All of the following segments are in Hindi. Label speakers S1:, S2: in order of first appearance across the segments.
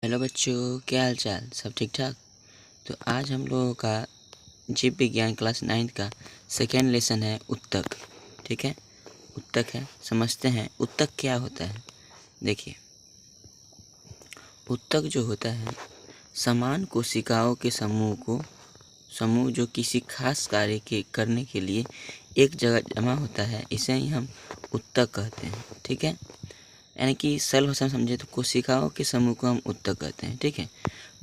S1: हेलो बच्चों, क्या हाल चाल? सब ठीक ठाक। तो आज हम लोगों का जीव विज्ञान क्लास 9 का सेकेंड लेसन है उत्तक। ठीक है, उत्तक है, समझते हैं उत्तक क्या होता है। देखिए, उत्तक जो होता है समान कोशिकाओं के समूह जो किसी खास कार्य के करने के लिए एक जगह जमा होता है, इसे ही हम उत्तक कहते हैं। ठीक है, यानी कि सरल भाषा में समझे तो कोशिकाओं के समूह को हम उत्तक कहते हैं। ठीक है,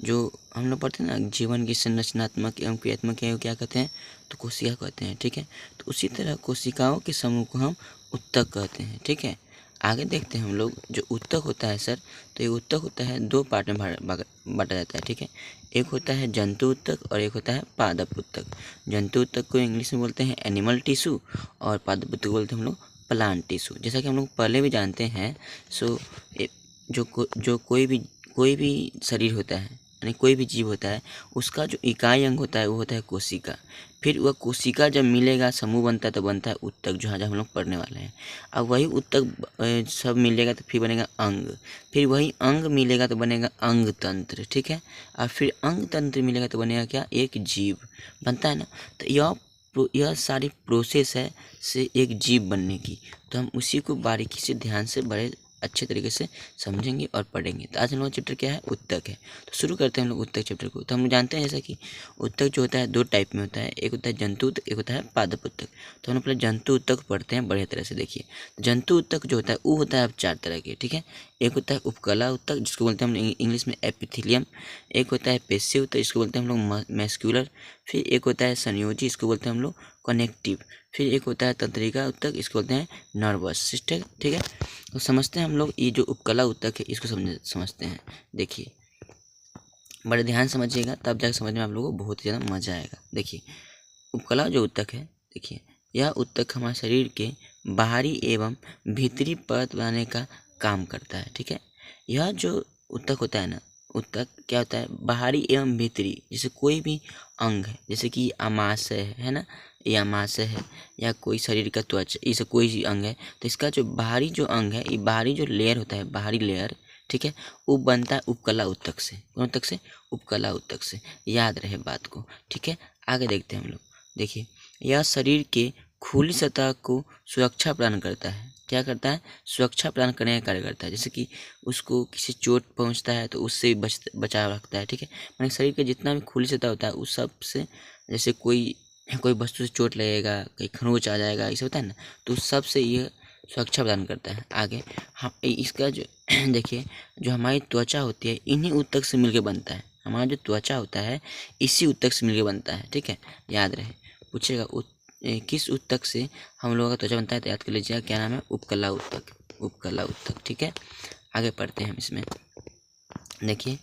S1: जो हम लोग पढ़ते हैं ना, जीवन की संरचनात्मक एवं क्रियात्मक एवं क्या कहते हैं, तो कोशिका कहते हैं। ठीक है, तो उसी तरह कोशिकाओं के समूह को हम उत्तक कहते हैं। ठीक है, आगे देखते हैं हम लोग। जो उत्तक होता है सर, तो ये उत्तक होता है दो पार्ट में बांटा जाता है। ठीक है, एक होता है जंतु उत्तक और एक होता है पादप उत्तक। जंतु उत्तक को इंग्लिश में बोलते हैं एनिमल टिश्यू और पादप उत्तक बोलते हैं हम लोग प्लांट टिश्यू। जैसा कि हम लोग पहले भी जानते हैं। जो कोई भी शरीर होता है, यानी कोई भी जीव होता है, उसका जो इकाई अंग होता है वो होता है कोशिका। फिर वह कोशिका जब मिलेगा, समूह बनता है, तो बनता है उत्तक, जो आज हम लोग पढ़ने वाले हैं। अब वही उत्तक सब मिलेगा तो फिर बनेगा अंग। फिर वही अंग मिलेगा तो बनेगा अंग तंत्र। ठीक है, और फिर अंग तंत्र मिलेगा तो बनेगा क्या, एक जीव बनता है ना। तो यह सारी प्रोसेस है से एक जीव बनने की। तो हम उसी को बारीकी से, ध्यान से, बड़े अच्छे तरीके से समझेंगे और पढ़ेंगे। तो आज हम लोग चैप्टर क्या है, उत्तक है। तो शुरू करते हैं हम लोग उत्तक चैप्टर को। तो हम लोग जानते हैं जैसा कि उत्तक जो होता है दो टाइप में होता है, एक होता है जंतु उत्तक, एक होता है पादप उत्तक। तो हम लोग पहले जंतु उत्तक पढ़ते हैं बढ़िया तरह से। देखिए, जंतु उत्तक जो होता है वो होता है अब 4 तरह के। ठीक है, एक होता है उपकला उत्तक, जिसको बोलते हैं हम इंग्लिश में एपिथेलियम। एक होता है पेशी उत्तक, जिसको बोलते हैं हम लोग मैस्कुलर। फिर एक होता है संयोजी, इसको बोलते हैं हम लोग कनेक्टिव। फिर एक होता है तंत्रिका उत्तक, इसको बोलते हैं नर्वस सिस्टम। ठीक है, तो समझते हैं हम लोग ये जो उपकला उत्तक है इसको समझते हैं। देखिए, बड़े ध्यान समझिएगा, तब जाकर समझ में आप लोगों को बहुत ही ज़्यादा मजा आएगा। देखिए, उपकला जो उत्तक है, देखिए यह उत्तक हमारे शरीर के बाहरी एवं भीतरी परत बनाने का काम करता है। ठीक है, यह जो उत्तक होता है ना, उत्तक क्या होता है, बाहरी एवं भीतरी। जैसे कोई भी अंग है, जैसे कि आमाशय है ना, ये आमाशय है, या कोई शरीर का त्वचा, इसे कोई भी अंग है, तो इसका जो बाहरी जो अंग है, ये बाहरी जो लेयर होता है, बाहरी लेयर, ठीक है, वो बनता है उपकला उत्तक से। कौन उत्तक से? उपकला उत्तक से। याद रहे बात को। ठीक है, आगे देखते हैं हम लोग। देखिए, यह शरीर के खुली सतह को सुरक्षा प्रदान करता है। क्या करता है? सुरक्षा प्रदान करने का कार्य करता है। जैसे कि उसको किसी चोट पहुंचता है तो उससे बचाव रखता है। ठीक है, माने शरीर के जितना भी खुली सतह होता है उस सब से, जैसे कोई वस्तु से चोट लगेगा, कहीं खरोंच आ जाएगा, ये सब होता है ना, तो उस सब से ये सुरक्षा प्रदान करता है। आगे हम इसका जो देखिए, जो हमारी त्वचा होती है इन्हीं उत्तक से मिलकर बनता है। हमारा जो त्वचा होता है इसी उत्तक से मिलकर बनता है। ठीक है, याद रहे, पूछेगा किस उत्तक से हम लोगों का त्वचा बनता है, तो याद कर लीजिएगा क्या नाम है, उपकला उत्तक। उपकला उत्तक। ठीक है, आगे पढ़ते हैं हम इसमें। देखिए,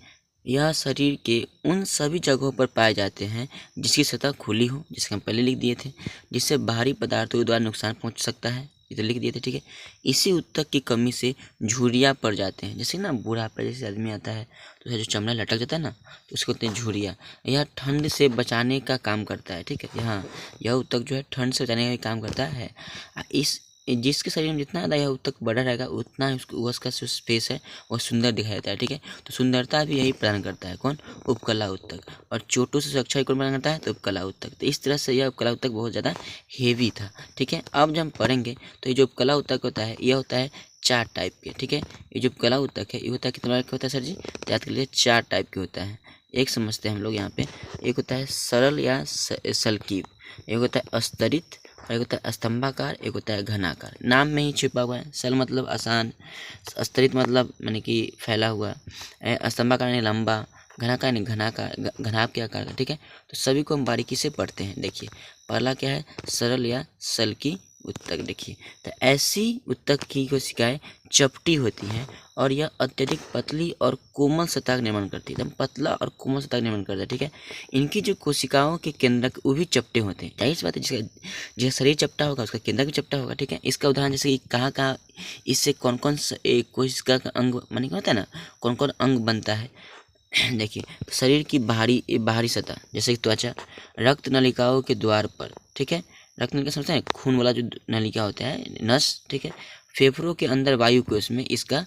S1: यह शरीर के उन सभी जगहों पर पाए जाते हैं जिसकी सतह खुली हो, जिसके हम पहले लिख दिए थे, जिससे बाहरी पदार्थों के द्वारा नुकसान पहुंच सकता है, इधर लिख दिए थे। ठीक है, इसी उत्तक की कमी से झुर्रियाँ पड़ जाते हैं। जैसे ना बुढ़ापा जैसे आदमी आता है तो जो चमड़ा लटक जाता है ना, तो उसको कहते हैं झुर्रियाँ। यह ठंड से बचाने का काम करता है। ठीक है, यहाँ यह उत्तक जो है ठंड से बचाने का काम करता है। जिसके शरीर में जितना ज़्यादा यह उत्तक बड़ा रहेगा उतना ही उसका जो स्पेस है वो सुंदर दिखाई देता है। ठीक है, तो सुंदरता भी यही प्रदान करता है। कौन? उपकला उत्तक। और चोटों से सुरक्षा कौन प्रदान करता है? तो उपकला उत्तक। तो इस तरह से यह उपकला उत्तक बहुत ज़्यादा हेवी था। ठीक है, अब जब हम पढ़ेंगे तो ये जो उपकला उत्तक होता है यह होता है 4 टाइप के। ठीक है, ये जो उपकला उत्तक है ये होता है कितना टाइप का होता है सर जी? याद कर लीजिए, 4 टाइप के होता है। एक समझते हैं हम लोग यहाँ पे। एक होता है सरल या सलकीव, एक होता है अस्तरित, और एक होता है स्तंभाकार, एक होता है घनाकार। नाम में ही छिपा हुआ है। सरल मतलब आसान, स्तरित मतलब माने कि फैला हुआ, स्तंभाकार यानी लंबा, घनाकार यानी घनाभ के आकार का। ठीक है, तो सभी को हम बारीकी से पढ़ते हैं। देखिए, पहला क्या है, सरल या सल्की उत्तक। देखिए, तो ऐसी उत्तक की कोशिकाएं चपटी होती हैं और यह अत्यधिक पतली और कोमल सतह का निर्माण करती है। एकदम पतला और कोमल सतह का निर्माण करता है। ठीक है, इनकी जो कोशिकाओं के केंद्रक वो भी चपटे होते हैं। जाहिर सी बात है, जिसका शरीर चपटा होगा उसका केंद्रक भी चपटा होगा। ठीक है, इसका उदाहरण जैसे कि कहाँ इससे कौन कौन कोशिका का अंग माने क्या होता है ना, कौन कौन अंग बनता है। देखिए, शरीर की बाहरी सतह जैसे कि त्वचा, रक्त नलिकाओं के द्वार पर। ठीक है, रक्त नलिका समझते हैं, खून वाला जो नलिका होता है, नस। ठीक है, फेफड़ों के अंदर वायु कोश में इसका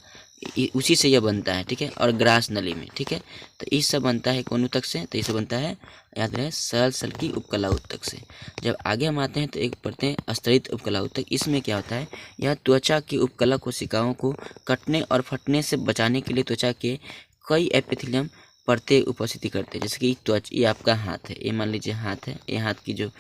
S1: उसी से यह बनता है, ठीक है। और ग्रास नली में, ठीक है। तो ये सब बनता है कौन ऊतक से, तो ये सब बनता है, याद रहे, सरल सल की उपकला ऊतक से। जब आगे हम आते हैं तो एक पढ़ते हैं स्तरित उपकला ऊतक। इसमें क्या होता है, यह त्वचा की उपकला कोशिकाओं को कटने और फटने से बचाने के लिए त्वचा के कई एपिथेलियम परतें उपस्थिति करते हैं। जैसे कि त्वचा, ये आपका हाथ है, ये मान लीजिए हाथ है, ये हाथ की जो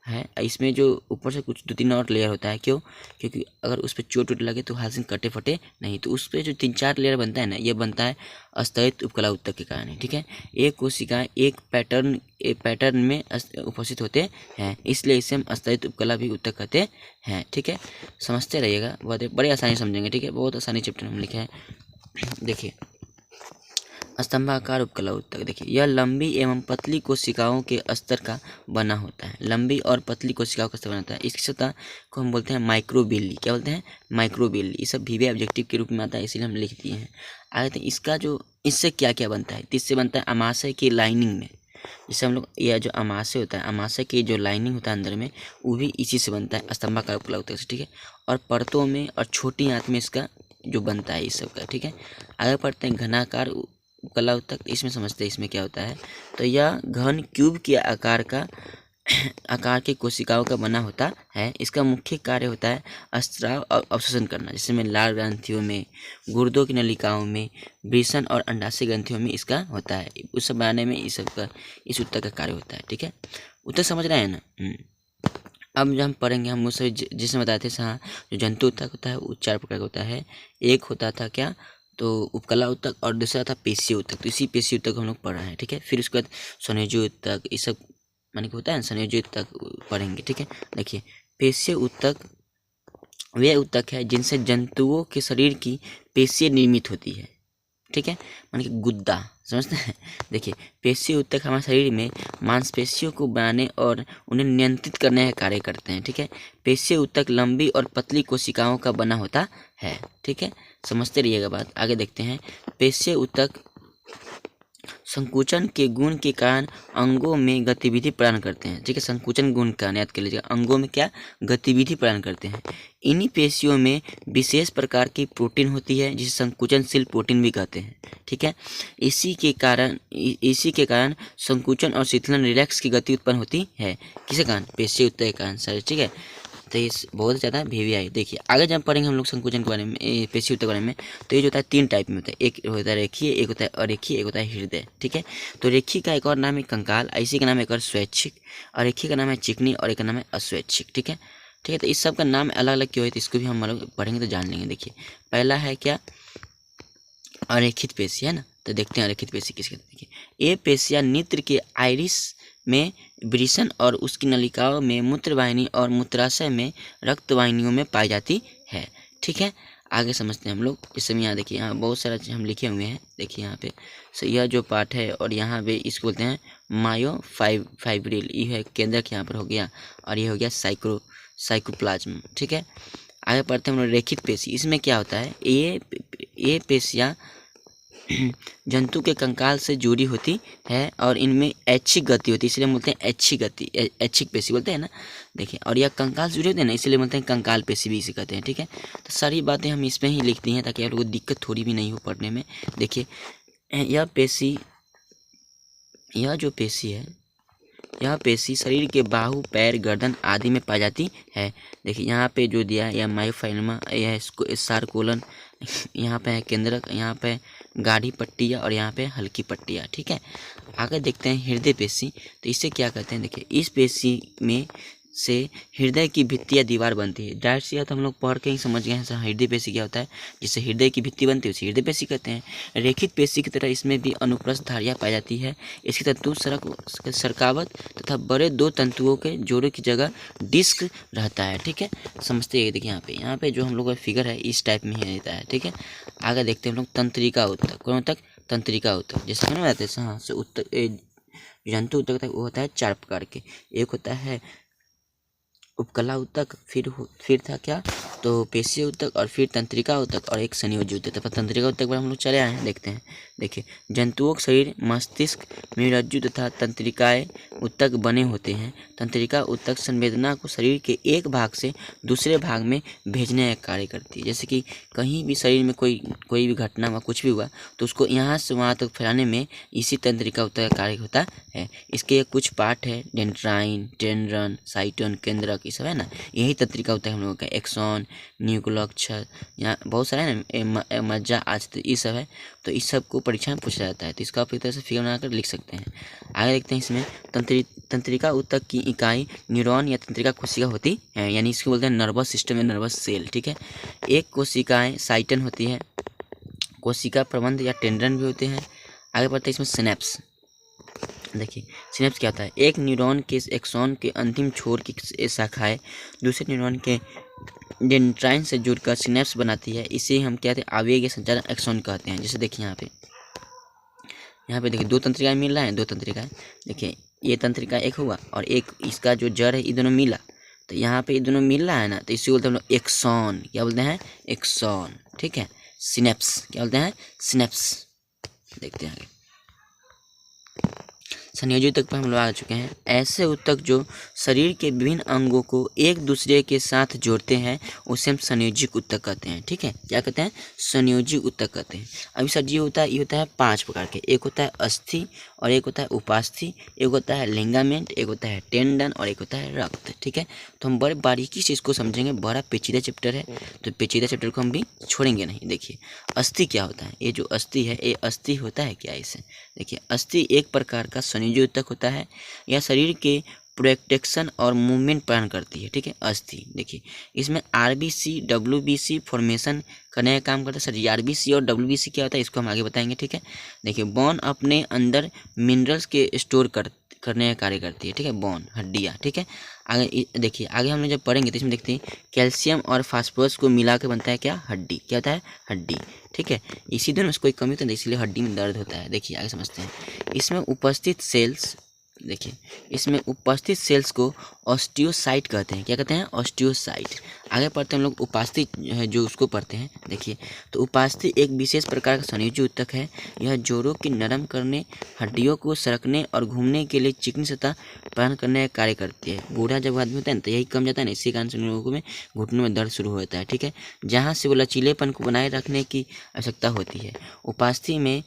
S1: है, इसमें जो ऊपर से कुछ 2-3 और लेयर होता है। क्यों? क्योंकि अगर उस पर चोट वोट लगे तो हाथ से कटे फटे नहीं, तो उस पर जो 3-4 लेयर बनता है ना, ये बनता है स्तरित उपकला ऊतक के कारण, ठीक है। एक कोशिकाएं एक पैटर्न में उपस्थित होते हैं, इसलिए इसे हम स्तरित उपकला भी ऊतक कहते हैं, ठीक है। समझते रहिएगा, बहुत बड़ी आसानी समझेंगे, ठीक है। बहुत आसानी चैप्टर में लिखा है। देखिए, स्तंभाकार उपकला ऊतक, देखिए यह लंबी एवं पतली कोशिकाओं के स्तर का बना होता है। लंबी और पतली कोशिकाओं का स्तर बना होता है। इसकी सतह को हम बोलते हैं माइक्रोबिल्ली। क्या बोलते हैं? माइक्रोबिल्ली। ये सब वीवी ऑब्जेक्टिव के रूप में आता है, इसीलिए हम लिख दिए हैं। आगे तो इसका जो, इससे क्या क्या बनता है, तो इससे बनता है अमाशय की लाइनिंग में, जैसे हम लोग, यह जो अमाशय होता है, अमाशय की जो लाइनिंग होता है अंदर में, वो भी इसी से बनता है, स्तंभाकार उपकला ऊतक से, ठीक है। और परतों में और छोटी आंत में इसका जो बनता है इस सब का, ठीक है। आगे पढ़ते हैं घनाकार उपकला ऊतक। इसमें समझते हैं इसमें क्या होता है। तो यह घन क्यूब के आकार की कोशिकाओं का बना होता है। इसका मुख्य कार्य होता है स्राव और अवशोषण करना, जैसे में लाल ग्रंथियों में, गुर्दों की नलिकाओं में, वृषण और अंडाशय ग्रंथियों में इसका होता है। उस सब बनाने में इस ऊतक का कार्य होता है, ठीक है। ऊतक समझ रहे हैं ना? अब जब हम पढ़ेंगे, हम उससे जिसमें बताए थे, हाँ, जो जंतु ऊतक होता है वो 4 प्रकार का होता है। एक होता था क्या, तो उपकला ऊतक, और दूसरा था पेशीय ऊतक। तो इसी पेशीय ऊतक हम लोग पढ़ रहे हैं, ठीक है। फिर उसके बाद संयोजी ऊतक, ये सब माने कि होता है, संयोजी ऊतक पढ़ेंगे, ठीक है। देखिए, पेशीय ऊतक वे ऊतक है जिनसे जंतुओं के शरीर की पेशियाँ निर्मित होती है, ठीक है। माने कि गुद्दा, समझते हैं। देखिए, पेशीय ऊतक हमारे शरीर में मांसपेशियों को बनाने और उन्हें नियंत्रित करने का कार्य करते हैं, ठीक है। पेशीय ऊतक लंबी और पतली कोशिकाओं का बना होता है, ठीक है। समझते रहिएगा बात। आगे देखते हैं, पेशीय ऊतक संकुचन के गुण के कारण अंगों में गतिविधि प्रदान करते हैं, ठीक है। संकुचन गुण का याद कर लीजिएगा, अंगों में क्या गतिविधि प्रदान करते हैं। इन्हीं पेशियों में विशेष प्रकार की प्रोटीन होती है, जिसे संकुचनशील प्रोटीन भी कहते हैं, ठीक है। इसी के कारण संकुचन और शीतलन रिलैक्स की गति उत्पन्न होती है। किसके कारण? पेशीय ऊतक के कारण, सर, ठीक है। तो ये बहुत ज़्यादा वीवीआई। देखिए, आगे जब पढ़ेंगे हम लोग संकुचन के बारे में, पेशी ऊतक के बारे में, तो ये जो होता है 3 टाइप में होता है। एक होता है रेखीय, एक होता है अरेखीय, एक होता है हृदय, ठीक है। तो रेखीय का एक और नाम है कंकाल, ऐसी का नाम है एक और स्वैच्छिक, अरेखीय का नाम है चिकनी, और एक का नाम है अस्वैच्छिक, ठीक है। ठीक है, तो इस सब का नाम अलग अलग क्यों है, तो इसको भी हम लोग पढ़ेंगे तो जान लेंगे। देखिए, पहला है क्या, अरेखित पेशी, है ना। तो देखते हैं अरेखित पेशी किसके। देखिए, ये पेशियाँ नेत्र के आइरिस में, वृषण और उसकी नलिकाओं में, मूत्रवाहिनी और मूत्राशय में, रक्तवाहिनियों में पाई जाती है, ठीक है। आगे समझते हैं हम लोग। इस समय यहाँ देखिए, यहाँ बहुत सारा चीज़ हम लिखे हुए हैं। देखिए यहाँ पे, सो यह जो पार्ट है, और यहाँ पे इसको बोलते हैं फाइब्रिल, ये है केंद्रक, यहाँ पर हो गया, और ये हो गया साइकोप्लाज्म, ठीक है। आगे पढ़ते हैं हम लोग रेखित पेशी। इसमें क्या होता है, ये पेशियाँ जंतु के कंकाल से जुड़ी होती है, और इनमें ऐच्छिक गति होती है, इसलिए बोलते हैं ऐच्छिक गति, ऐच्छिक पेशी बोलते हैं ना। देखिए, और यह कंकाल से जुड़े होते हैं ना, इसलिए बोलते हैं कंकाल पेशी भी इसे कहते हैं, ठीक है। तो सारी बातें हम इसमें ही लिखती हैं ताकि आप लोगों को दिक्कत थोड़ी भी नहीं हो पढ़ने में। देखिए, यह जो पेशी है, यह पेशी शरीर के बाहु, पैर, गर्दन आदि में पाई जाती है। देखिए, यहाँ पे जो दिया है, यह मायोफाइलमा, यह सारकोलन, यहाँ पे है केंद्रक, यहाँ पे गाढ़ी पट्टियाँ, और यहाँ पे हल्की पट्टियाँ, ठीक है। आगे देखते हैं हृदय पेशी। तो इसे क्या कहते हैं, देखिए, इस पेशी में से हृदय की भित्ति या दीवार बनती है। जाहिर सी बात, हम लोग पढ़ के ही समझ गए हैं हृदय पेशी क्या होता है। जिससे हृदय की भित्ति बनती है उसे हृदय पेशी कहते हैं। रेखित पेशी की तरह इसमें भी अनुप्रस्थ धारियाँ पाई जाती है। इसकी तंतु सरकावत तथा बड़े 2 तंतुओं के जोड़े की जगह डिस्क रहता है, ठीक है। समझते हैं। देखिए, यहाँ पे जो हम लोग का फिगर है इस टाइप में ही रहता है, ठीक है। आगे देखते हैं हम लोग तंत्रिका ऊतक। कौन ऊतक? तंत्रिका ऊतक। जैसे मैंने बताते हैं, हाँ, से ऊतक जंतु ऊतक वो होता है 4 प्रकार के। एक होता है उपकला ऊतक, फिर था क्या, तो पेशीय ऊतक, और फिर तंत्रिका ऊतक, और एक संयोजी ऊतक। तो तंत्रिका ऊतक पर हम लोग चले आए हैं, देखते हैं। देखिए, जंतुओं का शरीर मस्तिष्क, मेरुरज्जु तथा तंत्रिकाएं ऊतक बने होते हैं। तंत्रिका ऊतक संवेदना को शरीर के एक भाग से दूसरे भाग में भेजने का कार्य करती है। जैसे कि कहीं भी शरीर में कोई भी घटना हुआ, कुछ भी हुआ, तो उसको यहाँ से वहाँ तक फैलाने में इसी तंत्रिका ऊतक का कार्य होता है। इसके कुछ पार्ट है, डेंड्राइन, टेंड्रन, साइटोन, केंद्रक, ये सब है ना, यही तंत्रिका ऊतक हम लोगों का। एक्सॉन, न्यूक्लियोलस, यहाँ बहुत सारे है ना, मज्जा, आज तो ये सब है। तो इस सब को परीक्षा में पूछा जाता है, तो इसका आप एक तरह से फिगर बनाकर लिख सकते हैं। आगे देखते हैं, इसमें तंत्रिका ऊतक की इकाई न्यूरॉन या तंत्रिका कोशिका होती है, यानी इसको बोलते हैं नर्वस सिस्टम या नर्वस सेल। ठीक है, एक कोशिकाएं साइटन होती है, कोशिका प्रबंध या टेंड्रन भी होते हैं। आगे बढ़ते हैं, इसमें सिनेप्स। देखिए, सिनेप्स क्या होता है, एक न्यूरॉन के एक्सॉन के अंतिम छोर की शाखाएं दूसरे न्यूरॉन के डेंड्राइन से जुड़कर सिनेप्स बनाती है। इसे हम कहते हैं आवेगीय संचार एक्सॉन कहते हैं। जैसे देखिए यहाँ पे देखिए दो तंत्रिकाएं मिल रहा है, दो तंत्रिकाएं। देखिए, ये तंत्रिका एक हुआ और एक इसका जो जड़ है, ये दोनों मिला, तो यहाँ पे ये दोनों मिल रहा है ना, तो इसे बोलते हैं हम लोग एक्सॉन। क्या बोलते हैं, एक्सॉन। ठीक है, सिनेप्स क्या बोलते हैं, सिनेप्स। देखते हैं आगे, संयोजी ऊतक पर हम लोग आ चुके हैं। ऐसे ऊतक जो शरीर के विभिन्न अंगों को एक दूसरे के साथ जोड़ते हैं उसे हम संयोजी ऊतक कहते हैं। ठीक है, क्या कहते हैं, संयोजी ऊतक कहते हैं। अभी सर ये होता है 5 प्रकार के। एक होता है अस्थि, और एक होता है उपास्थि, एक होता है लिंगामेंट, एक होता है टेंडन, और एक होता है रक्त। ठीक है, तो हम बड़े बारीकी से इसको समझेंगे, बड़ा पेचीदा चैप्टर है, तो पेचीदा चैप्टर को हम भी छोड़ेंगे नहीं। देखिए, अस्थि क्या होता है, ये जो अस्थि है, ये अस्थि होता है क्या इसे। देखिए, अस्थि एक प्रकार का संयोजी ऊतक होता है, यह शरीर के प्रोटेक्शन और मूवमेंट प्रदान करती है। ठीक है, अस्थि। देखिए, इसमें आरबीसी, डब्ल्यूबीसी फॉर्मेशन करने का काम करता है। सर ये आरबीसी और डब्ल्यूबीसी क्या होता है, इसको हम आगे बताएंगे। ठीक है, देखिए, बोन अपने अंदर मिनरल्स के स्टोर करने का कार्य करती है। ठीक है, बोन, हड्डियाँ। ठीक है, आगे देखिए, आगे हम लोग जब पढ़ेंगे तो इसमें देखते हैं कैल्शियम और फास्फोरस को मिला के बनता है क्या, हड्डी। क्या होता है, हड्डी। ठीक है, इसी दोनों में कोई कमी होता है, इसलिए हड्डी में दर्द होता है। देखिए, आगे समझते हैं। इसमें उपस्थित सेल्स, देखिए, इसमें उपस्थित सेल्स को ऑस्टियोसाइट कहते हैं। क्या कहते हैं, ऑस्टियोसाइट। आगे पढ़ते हैं हम लोग उपास्थि है, जो उसको पढ़ते हैं। देखिए, तो उपास्थि एक विशेष प्रकार का संयोजी ऊतक है। यह जोड़ों की नरम करने, हड्डियों को सरकने और घूमने के लिए चिकनी सतह प्रदान करने का कार्य करती है। बूढ़ा जब आदमी होता है ना, तो यही कम जाता है ना, इसी कारण से लोगों में घुटनों में दर्द शुरू होता है। ठीक है, जहाँ से वो लचीलेपन को बनाए रखने की आवश्यकता होती है। उपास्थि में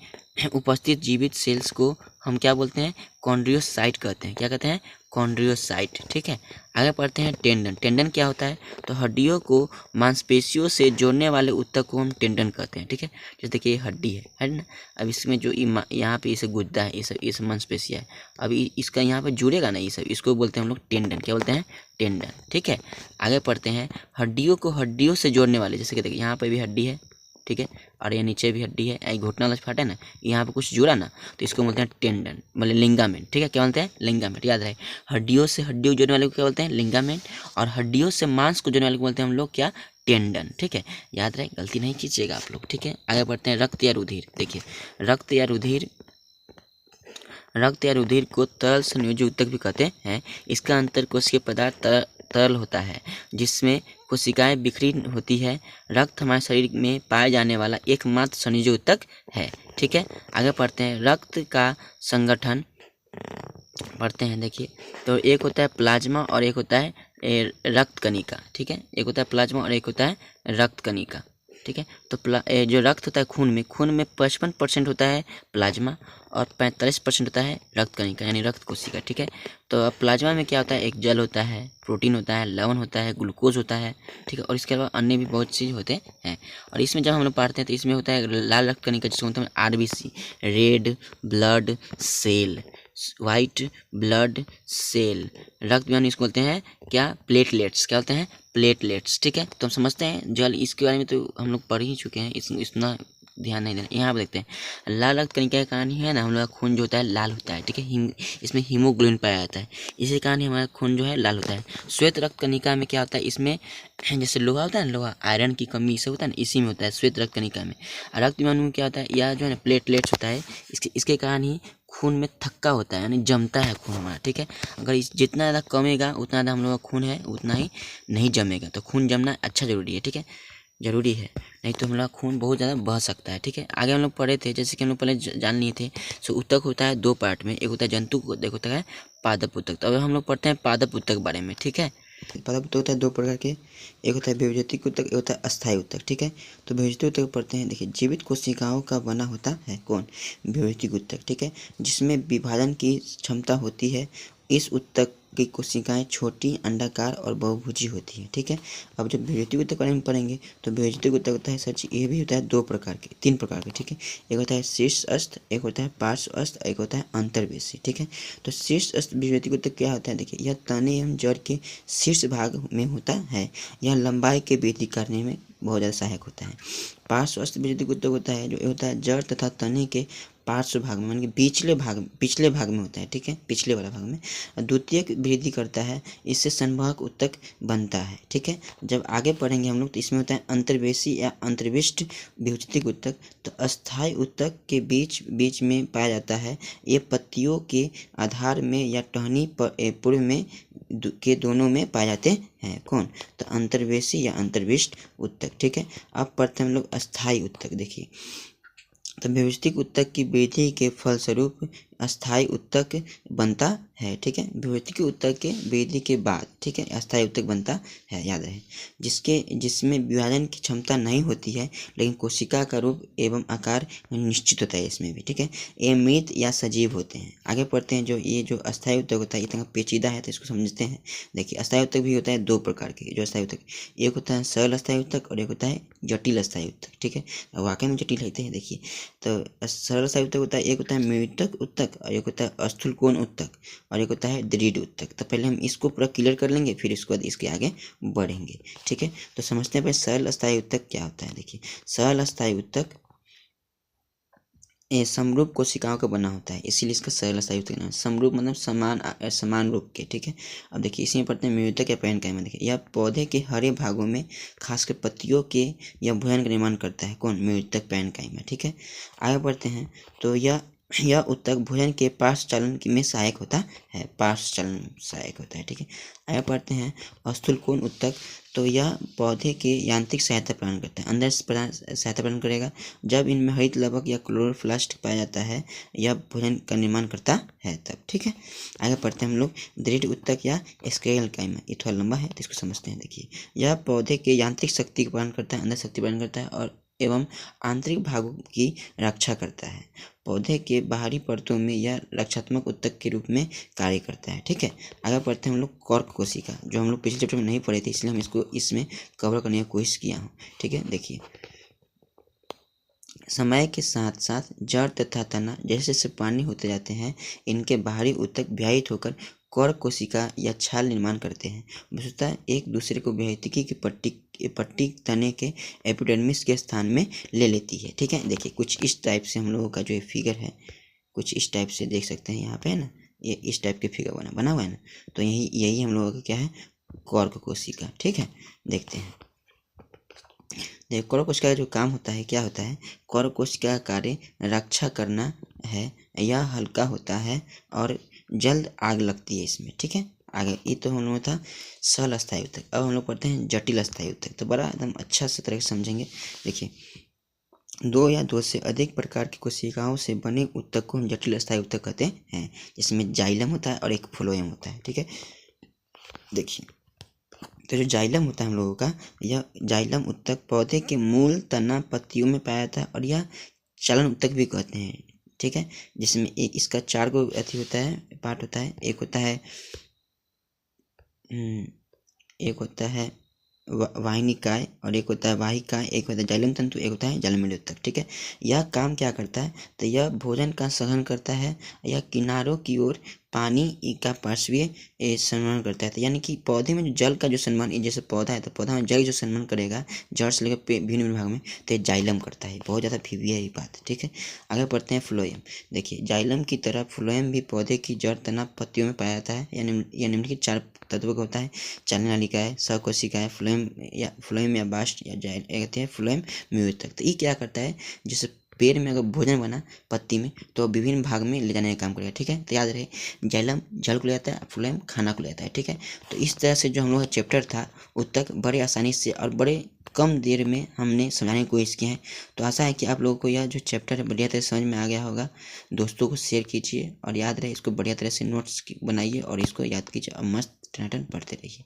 S1: उपस्थित जीवित सेल्स को हम क्या बोलते हैं, कॉन्ड्रियोसाइट कहते हैं। क्या कहते हैं, कॉन्ड्रियोसाइट। ठीक है, आगे पढ़ते हैं टेंडन। टेंडन क्या होता है, तो हड्डियों को मांसपेशियों से जोड़ने वाले ऊतक को हम टेंडन कहते हैं। ठीक है, जैसे देखिए, ये हड्डी है ना, अब इसमें जो यहाँ पे इसे गुद्दा है, ये सब मांसपेशियाँ है, अब इसका यहाँ पे जुड़ेगा ना, ये सब, इसको बोलते हैं हम लोग टेंडन। क्या बोलते हैं, टेंडन। ठीक है, आगे पढ़ते हैं हड्डियों को हड्डियों से जोड़ने वाले, जैसे कि देखिए यहाँ पे भी हड्डी है। ठीक है, और ये नीचे भी हड्डी है, ये घुटना लचफाटा है ना, यहाँ पे कुछ जुड़ा ना, तो इसको बोलते हैं टेंडन, मतलब लिंगामेंट। ठीक है, क्या बोलते हैं, लिंगामेंट। याद रहे, हड्डियों से हड्डियों जोड़ने वाले को क्या बोलते हैं, लिंगामेंट, और हड्डियों से मांस को जोड़ने वाले को बोलते हैं हम लोग क्या, टेंडन। ठीक है, याद रहे, गलती नहीं कीजिएगा आप लोग। ठीक है, आगे बढ़ते हैं रक्त या रुधिर। देखिए, रक्त या रुधिर को तरल संयोजी ऊतक भी कहते हैं। इसका अंतरकोशिकीय पदार्थ तरल होता है, जिसमें कोशिकाएं बिखरी होती है। रक्त हमारे शरीर में पाए जाने वाला एकमात्र संयोजी ऊतक है। ठीक है, आगे पढ़ते हैं रक्त का संगठन पढ़ते हैं। देखिए, तो एक होता है प्लाज्मा और एक होता है रक्त कणिका। ठीक है, एक होता है प्लाज्मा और एक होता है रक्त कणिका। ठीक है, तो जो रक्त होता है खून में 55% होता है प्लाज्मा और 45% होता है रक्त कणिका, यानी रक्त कोशिका। ठीक है, तो प्लाज्मा में क्या होता है, एक जल होता है, प्रोटीन होता है, लवण होता है, ग्लूकोज होता है। ठीक है, और इसके अलावा अन्य भी बहुत चीज़ होते हैं। और इसमें जब हम लोग पढ़ते हैं तो इसमें होता है लाल रक्त कणिका, जिसको बोलते हैं RBC, red blood cell, white blood cell. रक्त विमान इसको बोलते हैं क्या, प्लेटलेट्स। क्या बोलते हैं, प्लेटलेट्स। ठीक है, तो हम समझते हैं जल, इसके बारे में तो हम लोग पढ़ ही चुके हैं, इतना ध्यान नहीं देना। यहाँ पर देखते हैं लाल रक्त कणिका के कारण ही है ना, हम लोग का खून जो होता है लाल होता है। ठीक है, इसमें हीमोग्लोबिन पाया जाता है, इसी कारण ही हमारा खून जो है लाल होता है। श्वेत रक्त कणिका में क्या होता है, इसमें जैसे लोहा होता है ना, लोहा, आयरन की कमी सब होता है ना, इसी में होता है श्वेत रक्त कणिका में। रक्त विमान में क्या होता है, या जो है ना प्लेटलेट्स होता है, इसके कारण ही खून में थक्का होता है, यानी जमता है खून हमारा, ठीक है। अगर इस जितना ज़्यादा कमेगा उतना ज़्यादा हम लोग का खून है उतना ही नहीं जमेगा। तो खून जमना अच्छा ज़रूरी है, ठीक है, ज़रूरी है, नहीं तो हम लोग का खून बहुत ज़्यादा बह सकता है, ठीक है। आगे हम लोग पढ़े थे, जैसे कि हम लोग पहले जान लिए थे। सो ऊतक होता है 2 पार्ट में, एक होता है जंतु ऊतक, एक होता है पादप ऊतक। तो अब हम लोग पढ़ते हैं पादप ऊतक के बारे में, ठीक है। पादप ऊतक होता है 2 प्रकार के, एक होता है विभजित ऊतक, एक होता है अस्थायी ऊतक, ठीक है। तो विभजित ऊतक पढ़ते हैं। देखिए, जीवित कोशिकाओं का बना होता है कौन? विभजित ऊतक, ठीक है, जिसमें विभाजन की क्षमता होती है। इस ऊतक की कोशिकाएं छोटी, अंडाकार और बहुभुजी होती है, ठीक है। अब जब विभजित ऊतक के बारे में पढ़ेंगे तो विभजित ऊतक होता है सच, ये भी होता है 2 प्रकार के, 3 प्रकार के, ठीक है। एक होता है शीर्ष अस्त, एक होता है पार्श्व अस्त, एक होता है अंतर्वेशी, ठीक है। तो शीर्ष अस्त विभजित ऊतक क्या होता है? देखिए, यह तने एवं जड़ के शीर्ष भाग में होता है। यह लंबाई के वृद्धि करने में बहुत ज़्यादा सहायक होता है। पार्श्वस्थ विभजित ऊतक होता है, जो होता है जड़ तथा तने के पार्श्व भाग में, यानी कि पिछले भाग में होता है, ठीक है, पिछले वाला भाग में। द्वितीयक वृद्धि करता है, इससे संवाहक ऊतक बनता है, ठीक है। जब आगे पढ़ेंगे हम लोग तो इसमें होता है अंतर्वेशी या अंतर्विष्ट विभजित ऊतक। तो अस्थायी ऊतक के बीच बीच में पाया जाता है। ये पत्तियों के आधार में या टहनी पूर्व में के दोनों में पाए जाते हैं। कौन? तो अंतर्वेशी या अंतर्विष्ट ऊतक, ठीक है। अब पढ़ते हैं हम लोग अस्थायी ऊतक। देखिए, तो विभजित ऊतक की वृद्धि के फलस्वरूप अस्थायी ऊतक बनता है, ठीक है। विभजित ऊतक के वृद्धि के बाद, ठीक है, अस्थायी ऊतक बनता है, याद रहे, जिसमें विभाजन की क्षमता नहीं होती है, लेकिन कोशिका का रूप एवं आकार निश्चित होता है इसमें भी, ठीक है। ये मृत या सजीव होते हैं। आगे पढ़ते हैं। जो अस्थायी ऊतक होता है इतना पेचीदा है, तो इसको समझते हैं। देखिए, अस्थायी ऊतक भी होता है 2 प्रकार के। जो अस्थायी ऊतक, एक होता है सरल अस्थायी ऊतक और एक होता है जटिल अस्थायी ऊतक, ठीक है। वाकई में जटिल होते हैं। देखिए, तो सरल अस्थायी ऊतक होता है, एक होता है मृतक ऊतक और एक होता है स्थूलकोण ऊतक और एक होता है दृढ़ ऊतक। तो पहले हम इसको पूरा क्लियर कर लेंगे, फिर इसके बाद इसके आगे बढ़ेंगे, ठीक है। तो समझते हैं भाई सरल अस्थायी ऊतक क्या होता है। देखिए, सरल अस्थायी ऊतक समरूप कोशिकाओं का बना होता है, इसीलिए इसका सरल अस्थायी ऊतक नाम है। समरूप मतलब समान रूप के, ठीक है। अब देखिए, इसी में पढ़ते हैं मृतक या पैरेन्काइमा में। देखिए, यह पौधे के हरे भागों में खासकर पत्तियों के या भूयन का निर्माण करता है। कौन? मृतक पैरेन्काइमा, ठीक है। आगे बढ़ते हैं। तो यह ऊतक भोजन के पार्श्व चालन में सहायक होता है, पार्श्व चालन सहायक होता है, ठीक है। आगे पढ़ते हैं स्थूलकोण ऊतक। तो यह पौधे के यांत्रिक सहायता प्रदान करता है, अंदर सहायता प्रदान करेगा। जब इनमें हरित लवक या क्लोरोप्लास्ट पाया जाता है, यह भोजन का निर्माण करता है तब, ठीक है। आगे पढ़ते हैं हम लोग दृढ़ ऊतक या स्क्लेरोकाइमा। ये थोड़ा लंबा है तो इसको समझते हैं। देखिए, यह पौधे के यांत्रिक शक्ति प्रदान करता है, अंदर शक्ति प्रदान करता है और एवं आंतरिक भागों की रक्षा करता है। पौधे के बाहरी परतों में यह रक्षात्मक ऊतक के रूप में कार्य करता है, ठीक है। आगे पढ़ते हैं हम लोग कॉर्क कोशिका, जो हम लोग पिछले चैप्टर में नहीं पढ़े थे, इसलिए हम इसको इसमें कवर करने की कोशिश किया हूँ, ठीक है। देखिए, समय के साथ साथ जड़ तथा तना जैसे जैसे पानी होते जाते हैं, इनके बाहरी ऊतक व्याहित होकर कॉर्क कोशिका या छाल निर्माण करते हैं। वस्तुतः एक दूसरे को व्याहितिकी की पट्टी तने के एपिडर्मिस के स्थान में ले लेती है, ठीक है। देखिए, कुछ इस टाइप से हम लोगों का जो फिगर है, कुछ इस टाइप से देख सकते हैं यहाँ पे, है ना, ये इस टाइप के फिगर बना हुआ है ना। तो यही हम लोगों का क्या है? कॉर्क कोशिका, ठीक है। देखते हैं। देखिए, कॉर्क कोशिका का जो काम होता है, क्या होता है? कॉर्क कोशिका का कार्य रक्षा करना है। यह हल्का होता है और जल्द आग लगती है इसमें, ठीक है। आगे ये तो हम लोग था सरल अस्थायी ऊतक। अब हम लोग पढ़ते हैं जटिल अस्थायी ऊतक। तो बड़ा एकदम अच्छा से तरह से समझेंगे। देखिए, 2 या 2 से अधिक प्रकार की कोशिकाओं से बने ऊतक को हम जटिल अस्थायी ऊतक कहते हैं, जिसमें जाइलम होता है और एक फ्लोएम होता है, ठीक है। देखिए, तो जो जाइलम होता है हम लोगों का, यह जाइलम ऊतक पौधे के मूल, तना, पत्तियों में पाया जाता है और यह चालन ऊतक भी कहते हैं, ठीक है। जिसमें इसका 4 गो अथी होता है, पार्ट होता है। एक होता है वाहिनिकाय और एक होता है वाहिकाय, एक होता है जाइलम तंतु, एक होता है जाइलम ऊतक, ठीक है। यह काम क्या करता है? तो यह भोजन का सहन करता है। यह किनारों की ओर पानी का पार्श्वीय संवहन करता है। तो यानी कि पौधे में जो जल का जो संवहन, जैसे पौधा है तो पौधा में जल जो संवहन करेगा जड़ से लेकर भिन्न भिन्न भाग में, तो जाइलम करता है। बहुत ज़्यादा फीवी है ये बात, ठीक है। आगे बढ़ते हैं फ्लोएम। देखिए, जाइलम की तरह फ्लोएम भी पौधे की जड़, तना, पत्तियों में पाया जाता है। यह निम्नलिखित 4 तत्वों का होता है। चालने नालिकाएं, सहकोशिकाएं, फ्लोएम या बास्ट या कहते हैं फ्लोएम म्यूतक। तो ये क्या करता है? जैसे पेड़ में अगर भोजन बना पत्ती में तो विभिन्न भाग में ले जाने का काम करेगा। ठीक है, तो याद रहे जाइलम जल को ले जाता है, फ्लोएम खाना को ले जाता है। ठीक है, तो इस तरह से जो हम लोग का चैप्टर था उस तक बड़े आसानी से और बड़े कम देर में हमने समझाने की कोशिश की है। तो आशा है कि आप लोगों को यह जो चैप्टर है बढ़िया तरह समझ में आ गया होगा। दोस्तों को शेयर कीजिए और याद रहे इसको बढ़िया तरह से नोट्स बनाइए और इसको याद कीजिए और मस्त टनाटन पढ़ते रहिए।